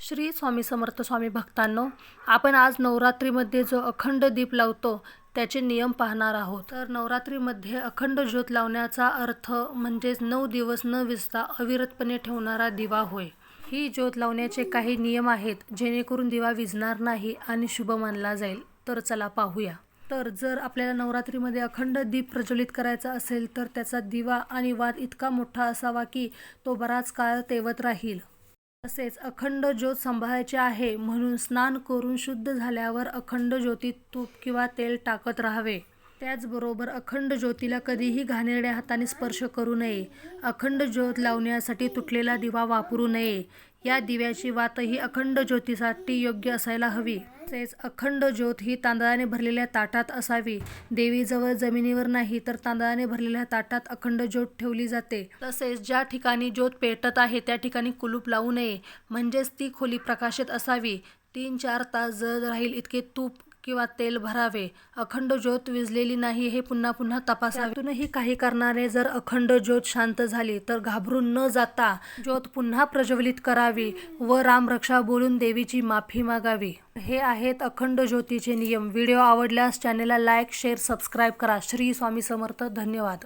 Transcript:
श्री स्वामी समर्थ स्वामी भक्तांनो, आपण आज नवरात्रीमध्ये जो अखंड दीप लावतो त्याचे नियम पाहणार आहोत। तर नवरात्रीमध्ये अखंड ज्योत लावण्याचा अर्थ म्हणजेच 9 दिवस न विझता अविरतपणे ठेवणारा दिवा होय। ही ज्योत लावण्याचे काही नियम आहेत जेणेकरून दिवा विझणार नाही आणि शुभ मानला जाईल। तर चला पाहूया। तर जर आपल्याला नवरात्रीमध्ये अखंड दीप प्रज्वलित करायचा असेल तर त्याचा दिवा आणि वात इतका मोठा असावा की तो बराच काळ तेवत राहील। तसेच अखंड ज्योत सांभाळायची आहे म्हणून स्नान करून शुद्ध झाल्यावर अखंड ज्योतीत तूप किंवा तेल टाकत राहावे। त्याचबरोबर अखंड ज्योतीला कधीही घाणेरड्या हाताने स्पर्श करू नये। अखंड ज्योत लावण्यासाठी तुटलेला दिवा वापरू नये। या दिव्याची वातही अखंड ज्योतीसाठी योग्य असायला हवी। तसेच अखंड ज्योत ही तांदळाने भरलेल्या ताटात असावी। देवीजवळ जमिनीवर नाही तर तांदळाने भरलेल्या ताटात अखंड ज्योत ठेवली जाते। तसेच ज्या ठिकाणी ज्योत पेटत आहे त्या ठिकाणी कुलूप लावू नये, म्हणजेच ती खोली प्रकाशित असावी। 3-4 तास जळत राहील इतके तूप किंवा तेल भरावे। अखंड ज्योत विझलेली नाही हे पुन्हा पुन्हा तपासावे। त्यातूनही काही कारणाने जर अखंड ज्योत शांत झाली तर घाबरून न जाता ज्योत पुन्हा प्रज्वलित करावी व रामरक्षा बोलून देवीची माफी मागावी। हे आहेत अखंड ज्योतीचे नियम। व्हिडिओ आवडल्यास चॅनेलला लाईक, शेअर, सबस्क्राईब करा। श्री स्वामी समर्थ। धन्यवाद।